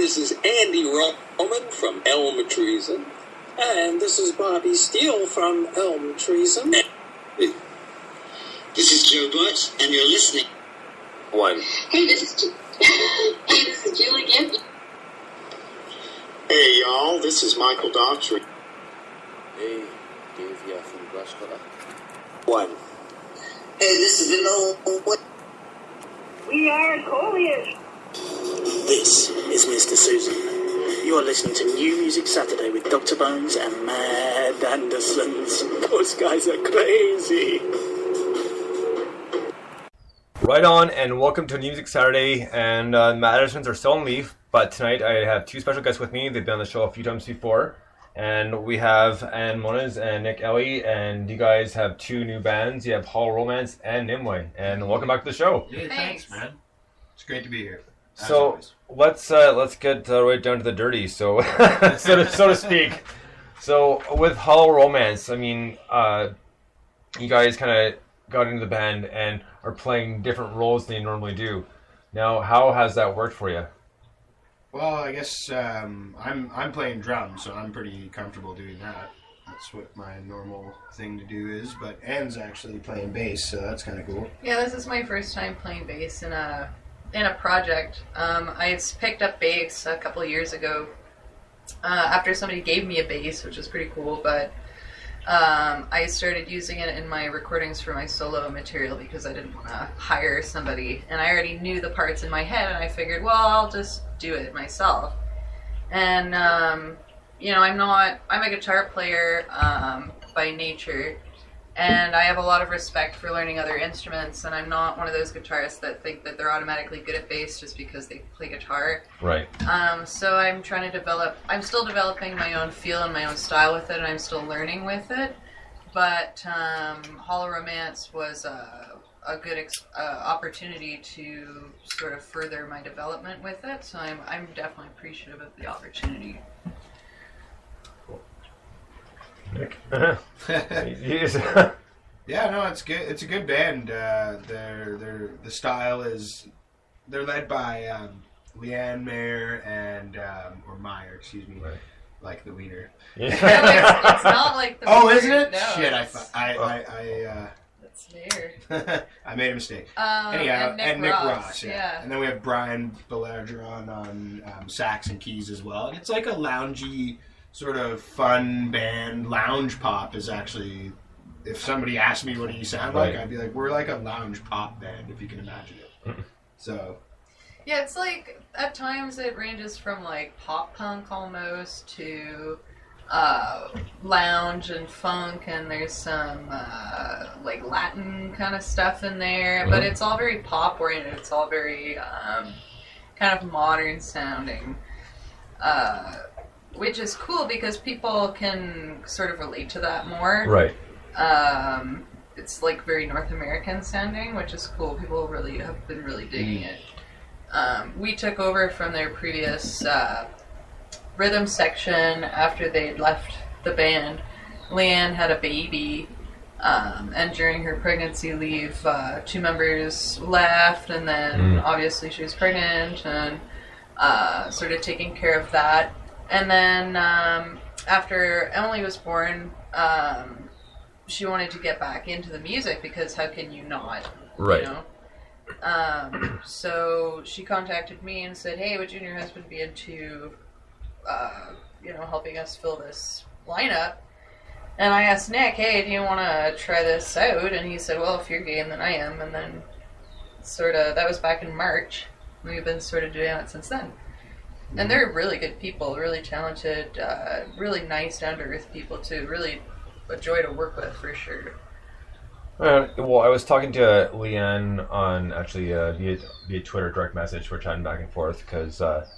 This is Andy Roman from Elm Treason. And this is Bobby Steele from Elm Treason. This is Joe Butch, and you're listening. One. Hey, this is Julie Gibb. Hey, y'all, this is Michael Daughtry. Hey, Dave here from Glasgow. One. Hey, this is Vinod. We are Coleus. This is Mr. Susan. You are listening to New Music Saturday with Dr.Bones and Mad Andersons. Those guys are crazy. Right on, and welcome to New Music Saturday. And Mad Andersons are still on leave, but tonight I have two special guests with me. They've been on the show a few times before. And we have Ann Moniz and Nick Ellie, and you guys have two new bands. You have Hollow Romance and Nimue. And welcome back to the show. Yeah, thanks, man. It's great to be here. So let's get right down to the dirty, so so to speak. So with Hollow Romance, I mean, you guys kind of got into the band and are playing different roles than you normally do. Now, how has that worked for you? Well, I guess I'm playing drums, so I'm pretty comfortable doing that. That's what my normal thing to do is. But Ann's actually playing bass, so that's kind of cool. Yeah, this is my first time playing bass in a project. I picked up bass a couple of years ago after somebody gave me a bass, which was pretty cool, but I started using it in my recordings for my solo material because I didn't want to hire somebody, and I already knew the parts in my head, and I figured, well, I'll just do it myself. And I'm a guitar player by nature, and I have a lot of respect for learning other instruments, and I'm not one of those guitarists that think that they're automatically good at bass just because they play guitar. Right. So I'm still developing my own feel and my own style with it, and I'm still learning with it. But Hollow Romance was a good opportunity to sort of further my development with it, so I'm definitely appreciative of the opportunity. Nick? Yeah, no, it's good. It's a good band. The style is they're led by Leanne Mayer and or Meyer, excuse me, right. Like the wiener. No, it's not like the Oh, word. isn't it? No, Shit, I that's there. I made a mistake. Anyhow, and Nick Ross, yeah. And then we have Brian Belargeron on sax and keys as well. And it's like a loungy, sort of fun band. Lounge pop is actually, if somebody asked me what do you sound like, I'd be like, we're like a lounge pop band, if you can imagine it. So... Yeah, it's like, at times it ranges from like pop punk almost to lounge and funk, and there's some like Latin kind of stuff in there, but it's all very pop oriented. It's all very kind of modern sounding, which is cool because people can sort of relate to that more. Right. It's like very North American sounding, which is cool. People really have been really digging it. We took over from their previous rhythm section after they'd left the band. Leanne had a baby, and during her pregnancy leave, two members left, and then obviously she was pregnant and sort of taking care of that. And then after Emily was born, she wanted to get back into the music because how can you not? Right. You know? So she contacted me and said, hey, would you and your husband be into, helping us fill this lineup? And I asked Nick, hey, do you want to try this out? And he said, well, if you're game, then I am. And then that was back in March. We've been sort of doing it since then. And they're really good people, really talented, really nice, down-to-earth people too. Really a joy to work with, for sure. Well, I was talking to Leanne on actually via Twitter direct message. We're chatting back and forth because I've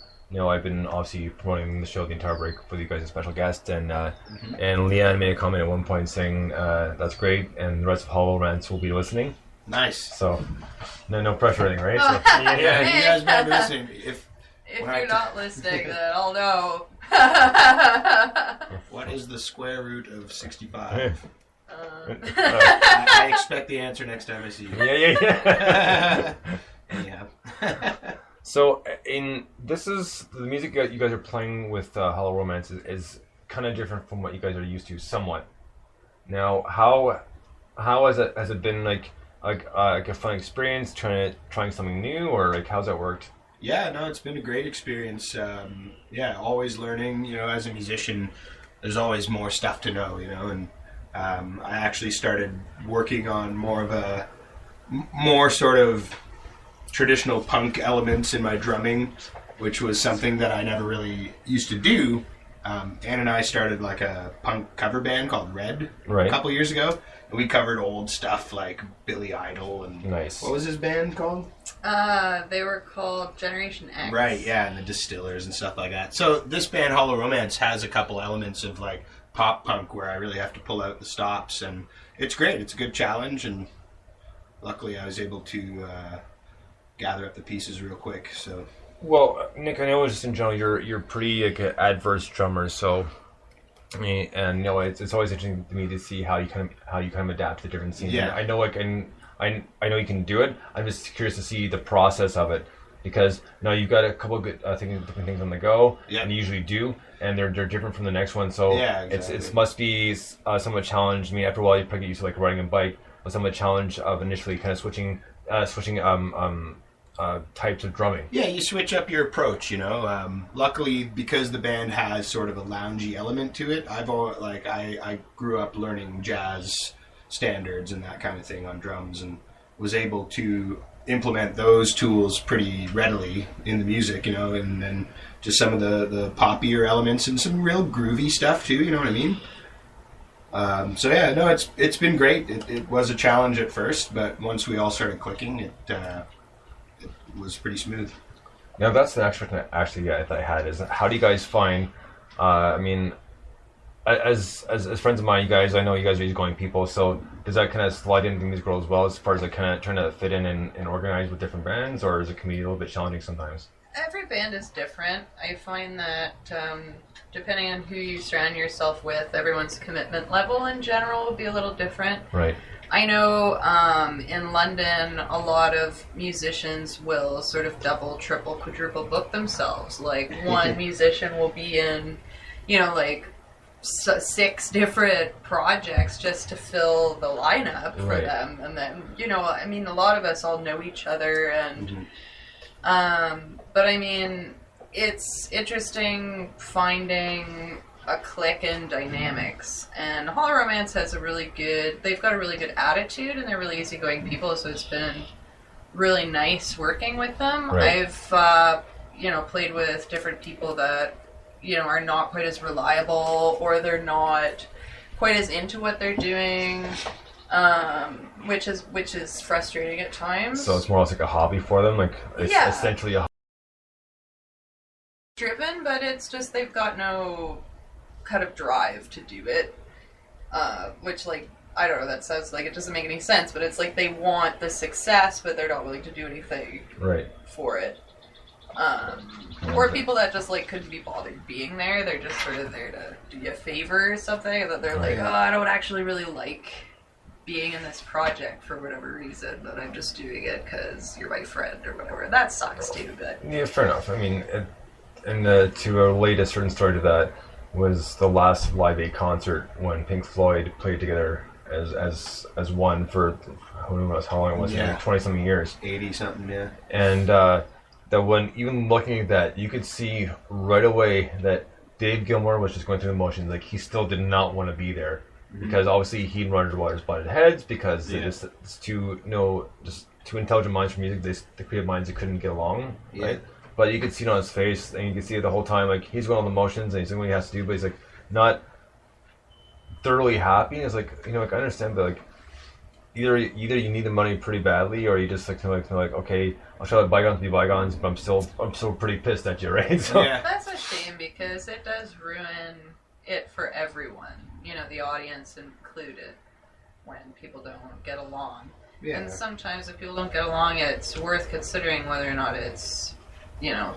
been obviously promoting the show The Entire Break with you guys as special guest, and Leanne made a comment at one point saying that's great, and the rest of Hollow Romance will be listening. Nice. So no pressure or anything, right? So, yeah, you guys might be listening. If you're not listening, then I'll know. What is the square root of 65? I expect the answer next time I see you. Yeah. Yeah. So, this is the music that you guys are playing with Hollow Romance is kind of different from what you guys are used to, somewhat. Now, how has it been like a fun experience trying something new, or like how's that worked? Yeah, no, it's been a great experience. Always learning. You know, as a musician, there's always more stuff to know. You know, and I actually started working on more sort of traditional punk elements in my drumming, which was something that I never really used to do. Ann and I started like a punk cover band called Red a couple years ago. And we covered old stuff like Billy Idol and what was his band called? They were called Generation X. Right, yeah, and the Distillers and stuff like that. So this band, Hollow Romance, has a couple elements of like pop punk where I really have to pull out the stops, and it's great. It's a good challenge, and luckily I was able to gather up the pieces real quick. So, well, Nick, I know just in general you're pretty like an adverse drummer, so I mean, and you know, it's always interesting to me to see how you kind of adapt to different scenes. Yeah. And I know I know you can do it. I'm just curious to see the process of it, because now you've got a couple of good different things on the go, and you usually do, and they're different from the next one. So it must be somewhat challenged. I mean, after a while you probably get used to like riding a bike, but somewhat challenge of initially kind of switching types of drumming. Yeah, you switch up your approach, you know. Luckily, because the band has sort of a loungy element to it, I grew up learning jazz standards and that kind of thing on drums, and was able to implement those tools pretty readily in the music, you know, and then just some of the poppier elements and some real groovy stuff too, you know what I mean? It's been great. It was a challenge at first, but once we all started clicking, it was pretty smooth. Now that's the next question that I had is, how do you guys find? I mean, as friends of mine, you guys, I know you guys are easygoing people. So does that kind of slide into the music world as well, as far as like kind of trying to fit in and organize with different bands, or is it can be a little bit challenging sometimes? Every band is different. I find that depending on who you surround yourself with, everyone's commitment level in general will be a little different. Right. I know in London, a lot of musicians will sort of double, triple, quadruple book themselves. Like, one musician will be in, you know, like 6 different projects just to fill the lineup for them. And then, you know, I mean, a lot of us all know each other. And, but I mean, it's interesting finding a click in dynamics, and Hollow Romance has they've got a really good attitude, and they're really easygoing people, so it's been really nice working with them. I've played with different people that, you know, are not quite as reliable, or they're not quite as into what they're doing, which is frustrating at times. So it's more like a hobby for them, like it's essentially a driven, but it's just they've got no kind of drive to do it, which, like, I don't know, that sounds like it doesn't make any sense, but it's like they want the success, but they're not willing to do anything for it. Or people that just like couldn't be bothered being there, they're just sort of there to do you a favor or something, that they're like, oh, I don't actually really like being in this project for whatever reason, but I'm just doing it because you're my friend or whatever. That sucks too, but... Yeah, fair enough. I mean, to relate a certain story to that, was the last Live Aid concert when Pink Floyd played together as one for who knows how long it was, 20-something years. 80-something, yeah. And that when, even looking at that, you could see right away that Dave Gilmour was just going through the motions. Like, he still did not want to be there. Because obviously he and Roger Waters butted heads, because it's two intelligent minds for music, the creative minds that couldn't get along, right? But you could see it on his face, and you can see it the whole time. Like, he's going on the motions, and he's doing what he has to do, but he's like not thoroughly happy. It's like, you know, like, I understand that, like, either you need the money pretty badly, or you just like okay, I'll try to bygones be bygones, but I'm still pretty pissed at you, right? So that's a shame, because it does ruin it for everyone. You know, the audience included, when people don't get along. Yeah. And sometimes if people don't get along, it's worth considering whether or not it's, you know,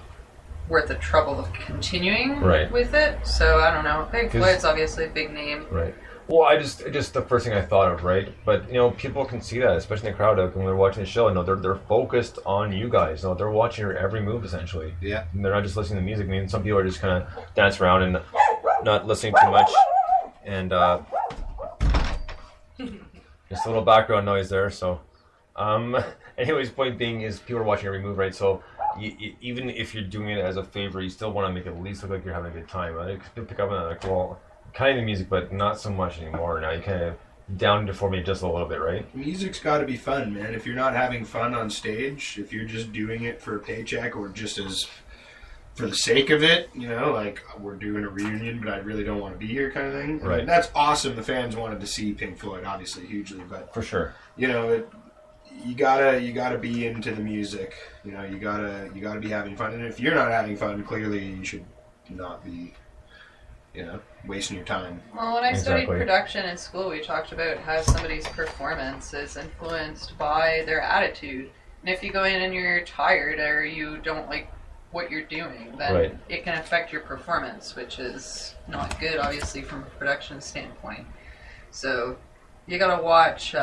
worth the trouble of continuing Right. with it. So I don't know. Pink 'Cause- Floyd's obviously a big name. Right. Well, I just the first thing I thought of, right? But you know, people can see that, especially in the crowd, like, when they're watching the show. You know, they're focused on you guys. You know, they're watching your every move essentially. Yeah. And they're not just listening to music. I mean, some people are just kind of dance around and not listening too much, and just a little background noise there. So, anyways, point being is people are watching every move, right? So. Even if you're doing it as a favor, you still want to make it at least look like you're having a good time. Right? People pick up on that, like, well, kind of the music, but not so much anymore. Now you kind of down to for me just a little bit, right? Music's got to be fun, man. If you're not having fun on stage, if you're just doing it for a paycheck or just as for the sake of it, you know, like we're doing a reunion, but I really don't want to be here, kind of thing. Right. I mean, that's awesome. The fans wanted to see Pink Floyd, obviously, hugely, but For sure. you know, you gotta be into the music. You know, you gotta be having fun. And if you're not having fun, clearly you should not be, you know, wasting your time. Well, when I studied Exactly. production in school, we talked about how somebody's performance is influenced by their attitude. And if you go in and you're tired or you don't like what you're doing, then Right. it can affect your performance, which is not good, obviously, from a production standpoint. So you gotta watch,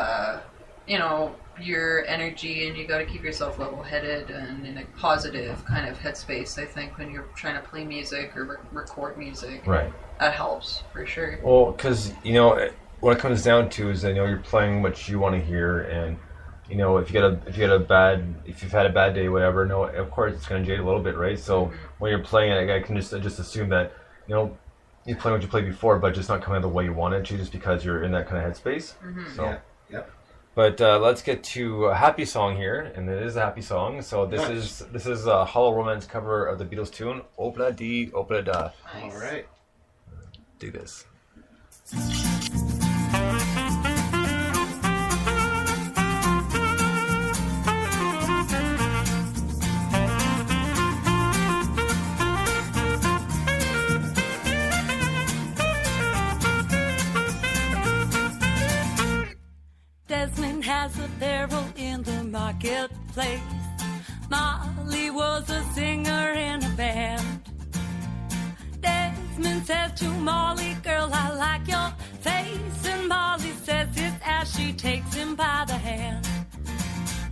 you know, your energy, and you got to keep yourself level-headed and in a positive kind of headspace. I think when you're trying to play music or record music, Right. that helps for sure. Well, because you know what it comes down to is that, you know, you're playing what you want to hear, and you know if you've had a bad day, whatever. No, of course it's going to jade a little bit, right? So when you're playing it, I can just assume that, you know, you play what you played before, but just not coming out the way you wanted to, just because you're in that kind of headspace. So. Yeah. Yep. But let's get to a happy song here, and it is a happy song. So this is a Hollow Romance cover of the Beatles tune "Opla Di Opla Da." Nice. All right. Do this. Desmond has a barrel in the marketplace. Molly was a singer in a band. Desmond says to Molly, girl, I like your face. And Molly says it as she takes him by the hand.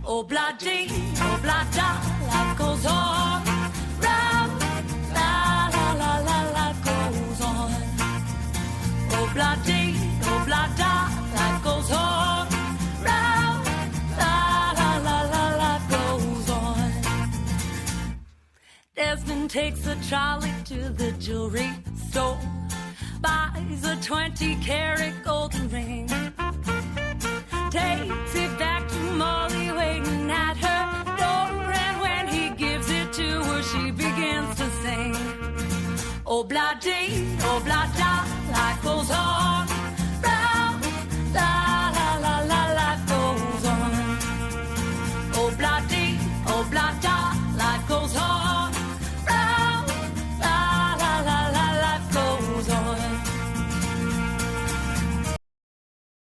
Oh, blah dee, oh, blah da, life goes on. Round, la, la, la, la, life goes on. Oh, blah dee, oh, blah da, life goes on. Round, la, la, la, la, life goes on. Desmond takes a trolley to the jewelry store, buys a 20-carat golden ring, takes it back to Molly waiting at her door, and when he gives it to her, she begins to sing. Oh, blah dee, oh, blah da, life goes on.